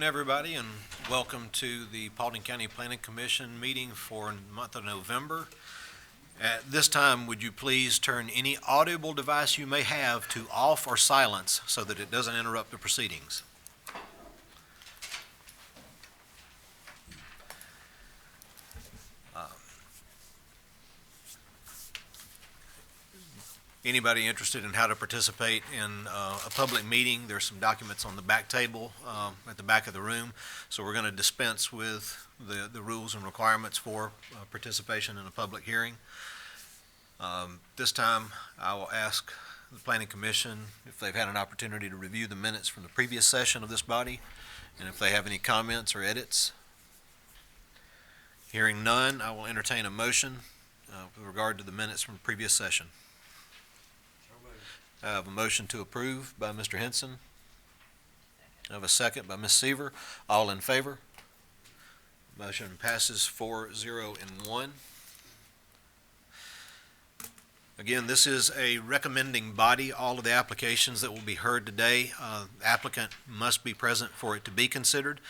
everybody, and welcome to the Paulding County Planning Commission meeting for the month of November. At this time, would you please turn any audible device you may have to off or silence so that it doesn't interrupt the proceedings? Anybody interested in how to participate in a public meeting, there's some documents on the back table at the back of the room. So we're going to dispense with the rules and requirements for participation in a public hearing. This time, I will ask the Planning Commission if they've had an opportunity to review the minutes from the previous session of this body, and if they have any comments or edits. Hearing none, I will entertain a motion with regard to the minutes from the previous session. I have a motion to approve by Mr. Henson. I have a second by Ms. Seaver. All in favor? Motion passes 4-0 and 1. Again, this is a recommending body. All of the applications that will be heard today, applicant must be present for it to be considered.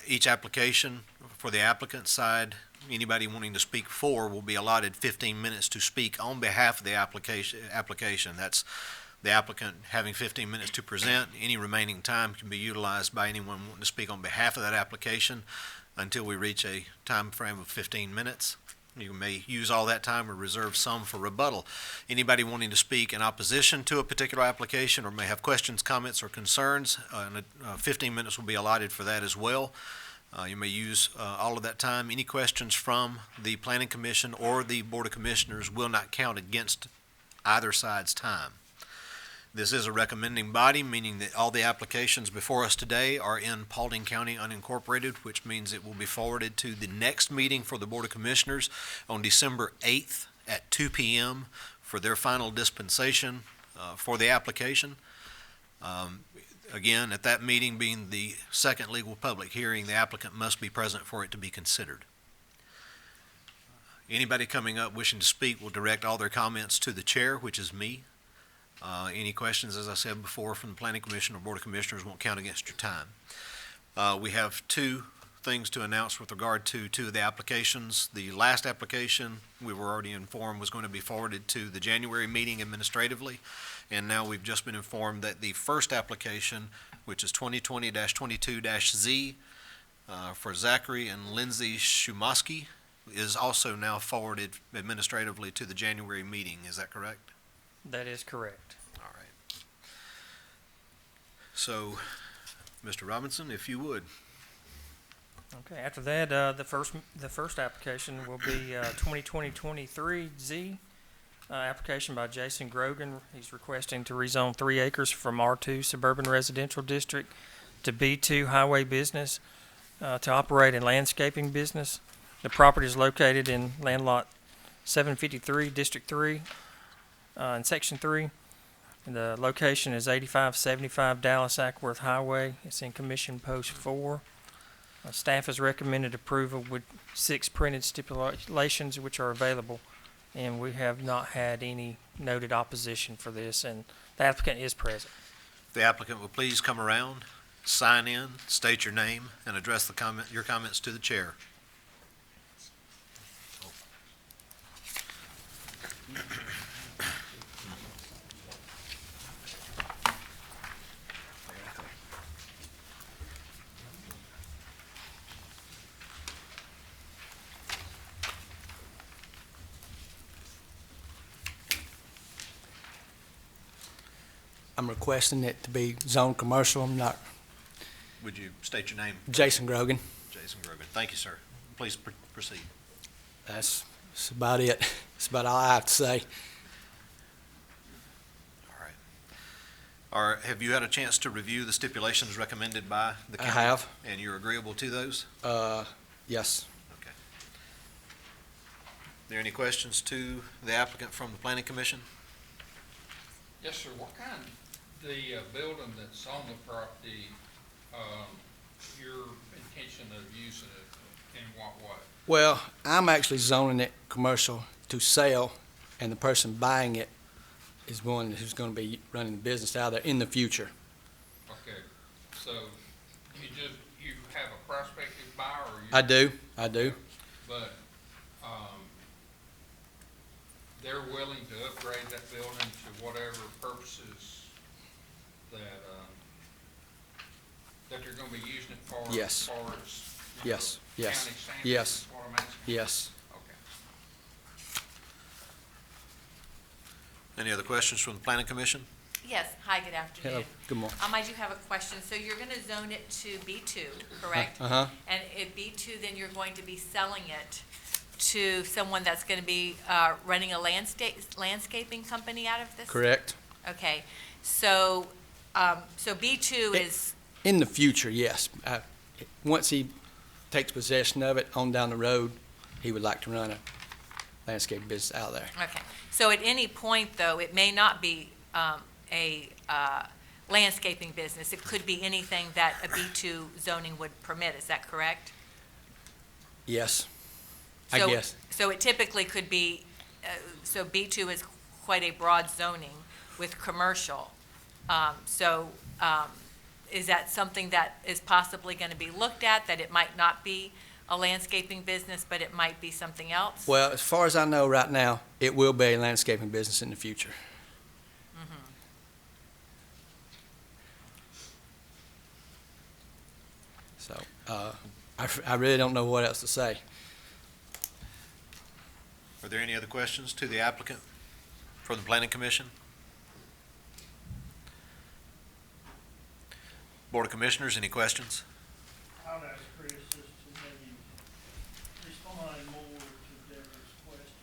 Each application for the applicant side, anybody wanting to speak for will be allotted 15 minutes to speak on behalf of the application. That's the applicant having 15 minutes to present. Any remaining time can be utilized by anyone wanting to speak on behalf of that application until we reach a time frame of 15 minutes. You may use all that time or reserve some for rebuttal. Anybody wanting to speak in opposition to a particular application or may have questions, comments, or concerns, 15 minutes will be allotted for that as well. You may use all of that time. Any questions from the Planning Commission or the Board of Commissioners will not count against either side's time. This is a recommending body, meaning that all the applications before us today are in Paulding County unincorporated, which means it will be forwarded to the next meeting for the Board of Commissioners on December 8th at 2 p.m. for their final dispensation for the application. Again, at that meeting being the second legal public hearing, the applicant must be present for it to be considered. Anybody coming up wishing to speak will direct all their comments to the chair, which is me. Any questions, as I said before, from the Planning Commission or Board of Commissioners won't count against your time. We have two things to announce with regard to two of the applications. The last application, we were already informed, was going to be forwarded to the January meeting administratively, and now we've just been informed that the first application, which is 2020-22-Z for Zachary and Lindsay Shumaski, is also now forwarded administratively to the January meeting. Is that correct? That is correct. All right. So, Mr. Robinson, if you would. Okay. After that, the first application will be 2020-23Z application by Jason Grogan. He's requesting to rezone 3 acres from R2 Suburban Residential District to B2 Highway Business to operate a landscaping business. The property is located in land lot 753, District 3. In Section 3, the location is 8575 Dallas Ackworth Highway. It's in Commission Post 4. Staff has recommended approval with 6 printed stipulations which are available, and we have not had any noted opposition for this, and the applicant is present. If the applicant will please come around, sign in, state your name, and address your comments to the chair. I'm requesting it to be zoned commercial. I'm not. Would you state your name? Jason Grogan. Jason Grogan. Thank you, sir. Please proceed. That's about it. That's about all I have to say. All right. Have you had a chance to review the stipulations recommended by the county? I have. And you're agreeable to those? Yes. Okay. Are there any questions to the applicant from the Planning Commission? Yes, sir. What kind, the building that's on the property, your intention of using it in what way? Well, I'm actually zoning it commercial to sell, and the person buying it is one who's going to be running the business out there in the future. Okay, so you just have a prospective buyer, or you? I do. But, they're willing to upgrade that building to whatever purposes that, that they're gonna be using it for? Yes. As far as, you Yes, know, yes, county standards, yes. is what I'm asking? Yes. Okay. Any other questions from the planning commission? Yes, hi, good afternoon. Hello, good morning. I do have a question. So you're gonna zone it to B2, correct? Uh-huh. And at B2, then you're going to be selling it to someone that's gonna be, running a landscaping company out of this? Correct. Okay, so, so B2 is, In the future, yes. Once he takes possession of it on down the road, he would like to run a landscape business out there. okay. So at any point, though, it may not be, a landscaping business. It could be anything that a B2 zoning would permit. Is that correct? Yes, I So- guess. So it typically could be, so B2 is quite a broad zoning with commercial. Is that something that is possibly going to be looked at, that it might not be a landscaping business, but it might be something else? Well, as far as I know right now, it will be a landscaping business in the future. So, I really don't know what else to say. Are there any other questions to the applicant from the planning commission? Board of Commissioners, any questions? I'd ask Chris just to maybe respond more to Deborah's question,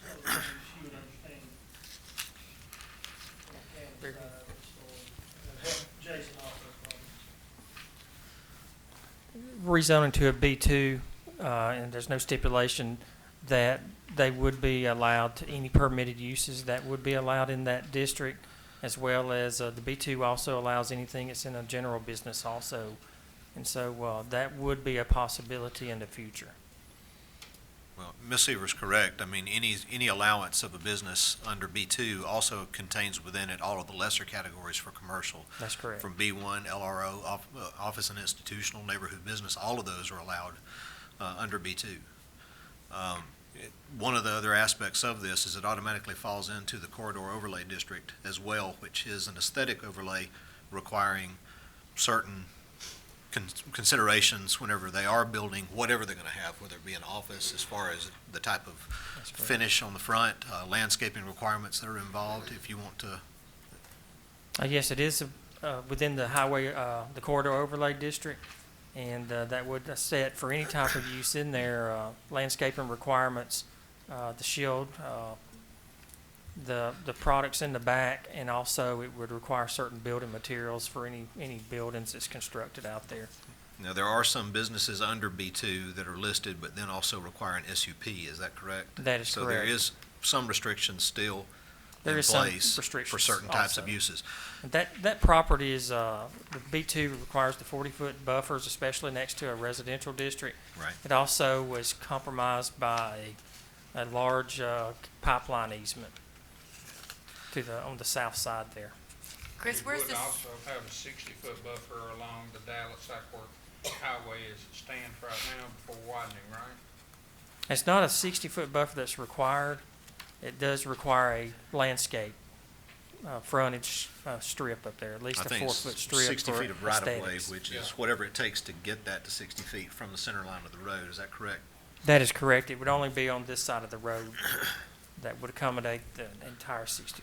so that she would understand from the county side of it, so, and help Jason also probably. Rezoning to a B2, and there's no stipulation that they would be allowed to any permitted uses that would be allowed in that district, as well as the B2 also allows anything that's in a general business also. And so that would be a possibility in the future. Well, Ms. Seaver's correct. I mean, any allowance of a business under B2 also contains within it all of the lesser categories for commercial. That's correct. From B1, LRO, office and institutional, neighborhood business, all of those are allowed under B2. One of the other aspects of this is it automatically falls into the corridor overlay district as well, which is an aesthetic overlay requiring certain considerations whenever they are building whatever they're going to have, whether it be an office, as far as the type of finish on the front, landscaping requirements that are involved, if you want to. Yes, it is within the highway, the corridor overlay district, and that would set for any type of use in there, landscaping requirements, the shield, the products in the back, and also it would require certain building materials for any buildings that's constructed out there. Now, there are some businesses under B2 that are listed, but then also require an SUP, is that correct? That is So there correct. is some restrictions still There in is some place for restrictions certain types of also. uses. That property is, the B2 requires the 40-foot buffers, especially next to a residential district. Right. It also was compromised by a large pipeline easement on the south side there. Chris, where's You this? would also have a 60-foot buffer along the Dallas-Sackworth Highway as it stands right now before widening, right? It's not a 60-foot buffer that's required. It does require a landscape frontage strip up there, at least I a think it's 4-foot strip 60 for feet of right-of-way, aesthetics. which Yeah. is whatever it takes to get that to 60 feet from the center line of the road. Is that correct? That is correct. It would only be on this side of the road that would accommodate the entire 60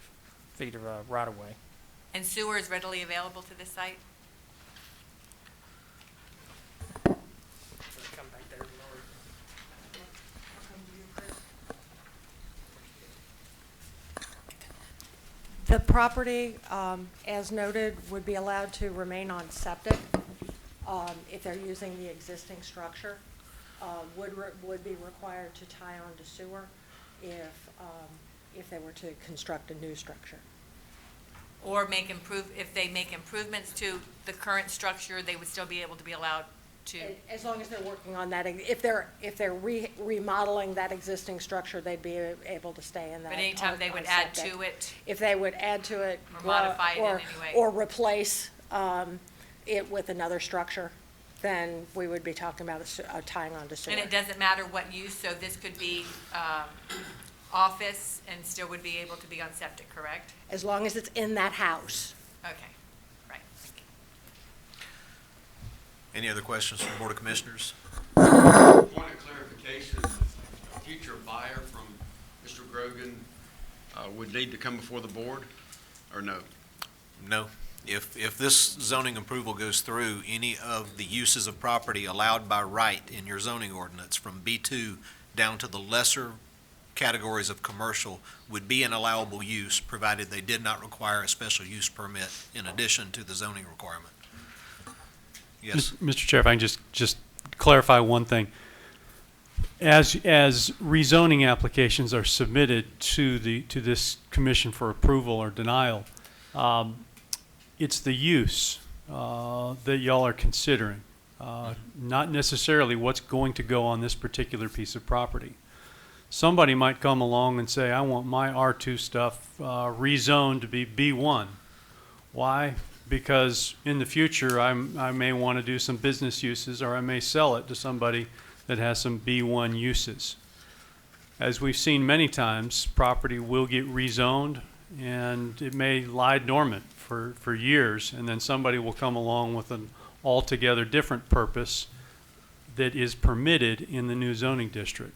feet of right-of-way. And sewer is readily available to this site? Come back there, Lord. The property, as noted, would be allowed to remain on septic if they're using the existing structure. Would be required to tie on to sewer if they were to construct a new structure. Or if they make improvements to the current structure, they would still be able to be allowed to? As long as they're working on that, if they're remodeling that existing structure, they'd be able to stay in that. But anytime they would on add septic. to it? If they would add to it. Or modify it in any way. Or replace it with another structure, then we would be talking about a tying on to sewer. And it doesn't matter what use, so this could be office and still would be able to be on septic, correct? As long as it's in that house. Okay, right. Thank you. Any other questions from the Board of Commissioners? Point of clarification, a future buyer from Mr. Grogan would need to come before the board, or no? No. If this zoning approval goes through, any of the uses of property allowed by right in your zoning ordinance from B2 down to the lesser categories of commercial would be an allowable use, provided they did not require a special use permit in addition to the zoning requirement. Yes. Mr. Chair, if I can just clarify one thing. As rezoning applications are submitted to this commission for approval or denial, it's the use that y'all are considering, not necessarily what's going to go on this particular piece of property. Somebody might come along and say, I want my R2 stuff rezoned to be B1. Why? Because in the future I may want to do some business uses, or I may sell it to somebody that has some B1 uses. As we've seen many times, property will get rezoned and it may lie dormant for years, and then somebody will come along with an altogether different purpose that is permitted in the new zoning district.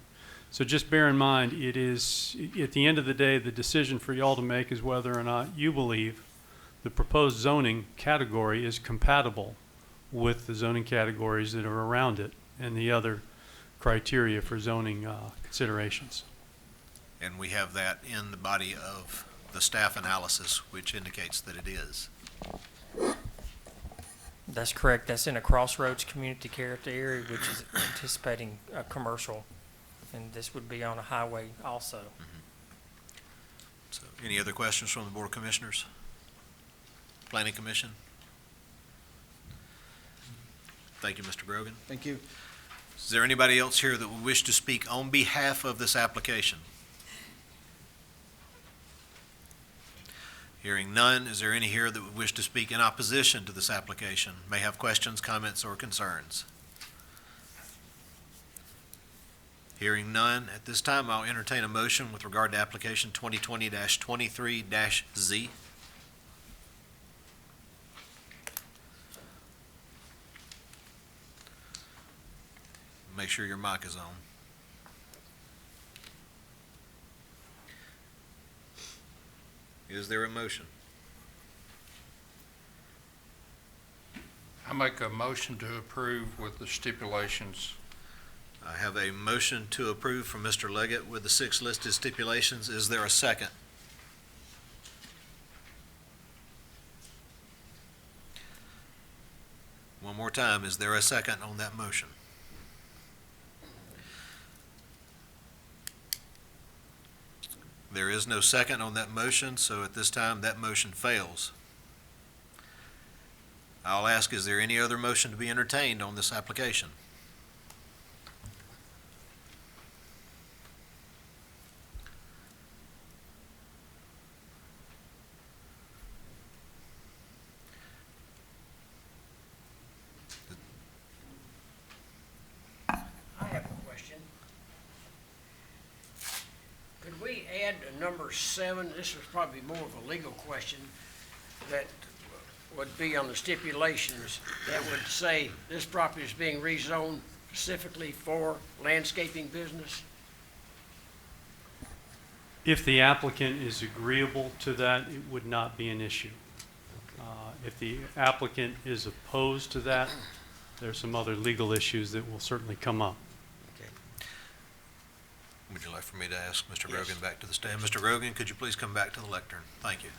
So just bear in mind, it is, at the end of the day, the decision for y'all to make is whether or not you believe the proposed zoning category is compatible with the zoning categories that are around it and the other criteria for zoning considerations. And we have that in the body of the staff analysis, which indicates that it is. That's correct. That's in a crossroads community character area, which is anticipating a commercial, and this would be on a highway also. So, any other questions from the Board of Commissioners? Planning Commission? Thank you, Mr. Grogan. Thank you. Is there anybody else here that would wish to speak on behalf of this application? Hearing none, is there any here that would wish to speak in opposition to this application? May have questions, comments, or concerns? Hearing none, at this time I'll entertain a motion with regard to application 2020-23-Z. Make sure your mic is on. Is there a motion? I make a motion to approve with the stipulations. I have a motion to approve from Mr. Leggett with the 6 listed stipulations. Is there a second? One more time, is there a second on that motion? There is no second on that motion, so at this time, that motion fails. I'll ask, is there any other motion to be entertained on this application? I have a question. Could we add a number 7? This is probably more of a legal question that would be on the stipulations that would say this property is being rezoned specifically for landscaping business? If the applicant is agreeable to that, it would not be an issue. If the applicant is opposed to that, there's some other legal issues that will certainly come up. Would you like for me to ask Mr. Grogan back to the stand? Mr. Grogan, could you please come back to the lectern? Thank you.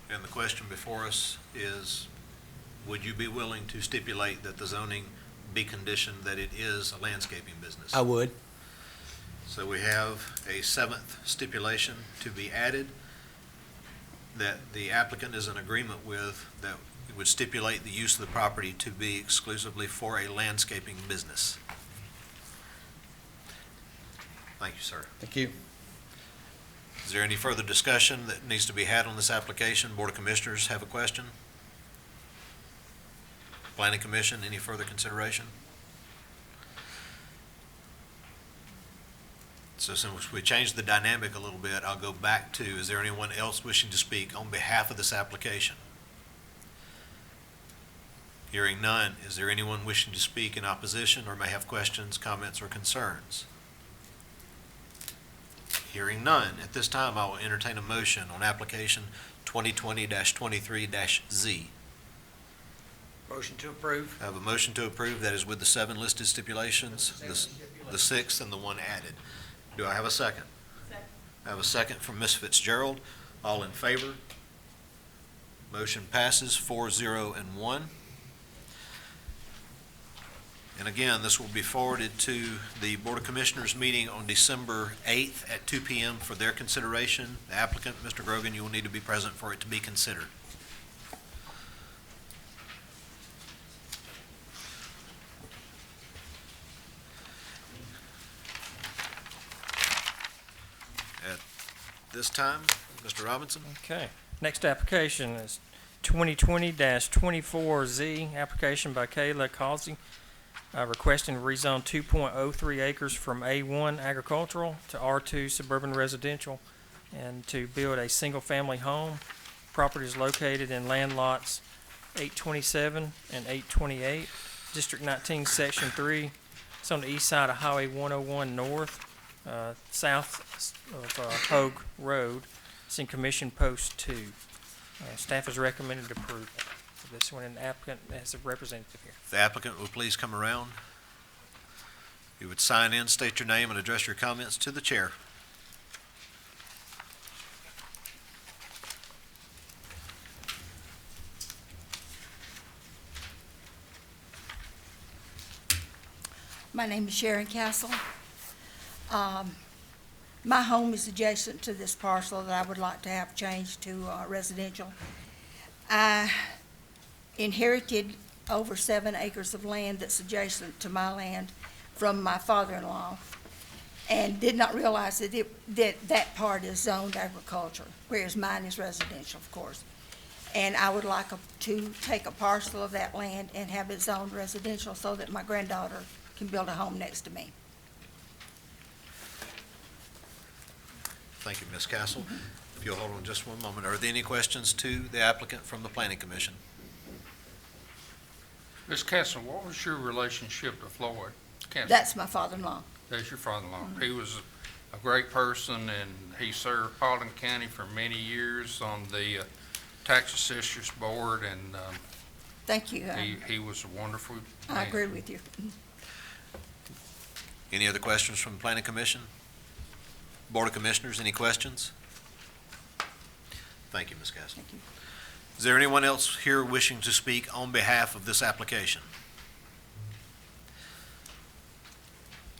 And the question before us is, would you be willing to stipulate that the zoning be conditioned that it is a landscaping business? I would. So we have a 7th stipulation to be added that the applicant is in agreement with, that it would stipulate the use of the property to be exclusively for a landscaping business. Thank you, sir. Thank you. Is there any further discussion that needs to be had on this application? Board of Commissioners have a question? Planning Commission, any further consideration? So since we changed the dynamic a little bit, I'll go back to, is there anyone else wishing to speak on behalf of this application? Hearing none, is there anyone wishing to speak in opposition or may have questions, comments, or concerns? Hearing none, at this time, I will entertain a motion on application 2020-23-Z. Motion to approve. I have a motion to approve that is with the 7 listed stipulations, the 6th and the 1 added. Do I have a second? Second. I have a second from Ms. Fitzgerald. All in favor? Motion passes 4-0 and 1. And again, this will be forwarded to the Board of Commissioners meeting on December 8th at 2 p.m. for their consideration. The applicant, Mr. Grogan, you will need to be present for it to be considered. At this time, Mr. Robinson. Okay. Next application is 2020-24Z, application by Kayla Causey, requesting to rezone 2.03 acres from A1 agricultural to R2 suburban residential and to build a single-family home. Property is located in land lots 827 and 828, District 19, Section 3. It's on the east side of Highway 101 North, south of Hogue Road. It's in Commission Post 2. Staff has recommended approval for this one, and the applicant has a representative here. The applicant will please come around. You would sign in, state your name, and address your comments to the chair. My name is Sharon Castle. My home is adjacent to this parcel that I would like to have changed to residential. I inherited over 7 acres of land that's adjacent to my land from my father-in-law, and did not realize that part is zoned agriculture, whereas mine is residential, of course. And I would like to take a parcel of that land and have it zoned residential so that my granddaughter can build a home next to me. Thank you, Ms. Castle. If you'll hold on just one moment. Are there any questions to the applicant from the Planning Commission? Ms. Castle, what was your relationship to Floyd Castle? That's my father-in-law. That's your father-in-law. He was a great person, and he served Paulding County for many years on the Tax Assessors Board, and Thank you. he was a wonderful man. I agree with you. Any other questions from the Planning Commission? Board of Commissioners, any questions? Thank you, Ms. Castle. Thank you. Is there anyone else here wishing to speak on behalf of this application?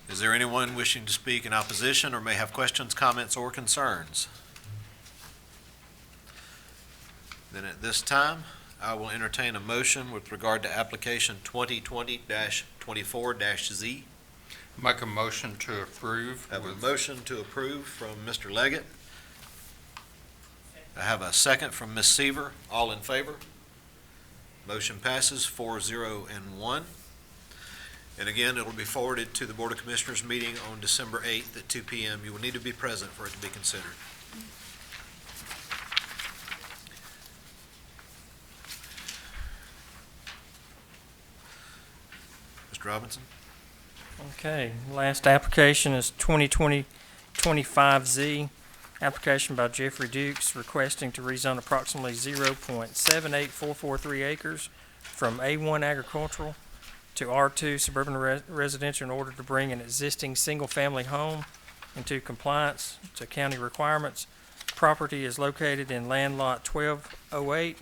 Is there anyone wishing to speak in opposition or may have questions, comments, or concerns? Then at this time, I will entertain a motion with regard to application 2020-24-Z. Make a motion to approve. I have a with- motion to approve from Mr. Leggett. I have a second from Ms. Seaver. All in favor? Motion passes 4-0 and 1. And again, it will be forwarded to the Board of Commissioners meeting on December 8th at 2 p.m. You will need to be present for it to be considered. Mr. Robinson? Okay, last application is 2020-25Z, application by Jeffrey Dukes requesting to rezone approximately 0.78443 acres from A1 agricultural to R2 suburban residential in order to bring an existing single-family home into compliance to county requirements. Property is located in land lot 1208,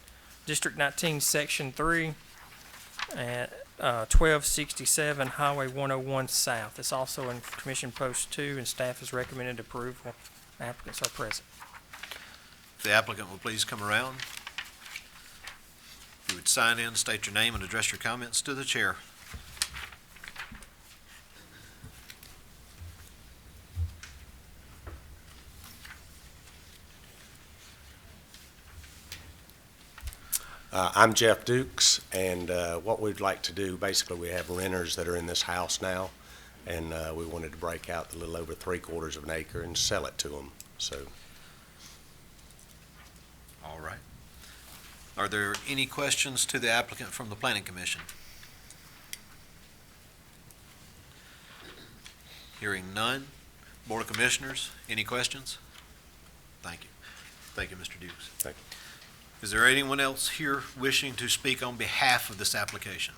District 19, Section 3, and 1267 Highway 101 South. It's also in Commission Post 2, and staff has recommended approval. Applicants are present. If the applicant will please come around. If you would sign in, state your name, and address your comments to the chair. I'm Jeff Dukes, and what we'd like to do, basically, we have renters that are in this house now, and we wanted to break out a little over 3/4 of an acre and sell it to them, so. All right. Are there any questions to the applicant from the Planning Commission? Hearing none. Board of Commissioners, any questions? Thank you. Thank you, Mr. Dukes. Thank you. Is there anyone else here wishing to speak on behalf of this application?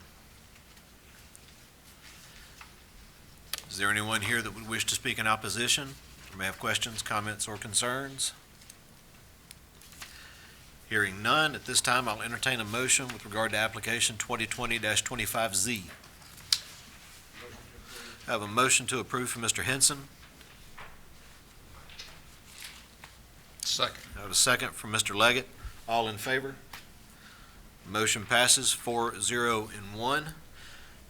Is there anyone here that would wish to speak in opposition, or may have questions, comments, or concerns? Hearing none, at this time, I'll entertain a motion with regard to application 2020-25Z. I have a motion to approve from Mr. Henson. Second. I have a second from Mr. Leggett. All in favor? Motion passes 4-0 and 1.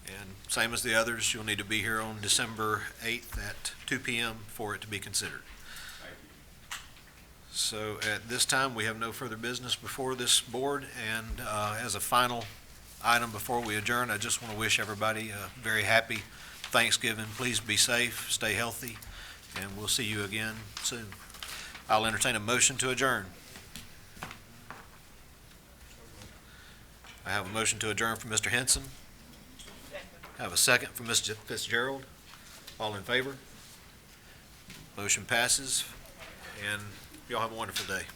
And same as the others, you'll need to be here on December 8th at 2 p.m. for it to be considered. So at this time, we have no further business before this board, and as a final item before we adjourn, I just want to wish everybody a very happy Thanksgiving. Please be safe, stay healthy, and we'll see you again soon. I'll entertain a motion to adjourn. I have a motion to adjourn from Mr. Henson. I have a second from Ms. Fitzgerald. All in favor? Motion passes, and y'all have a wonderful day.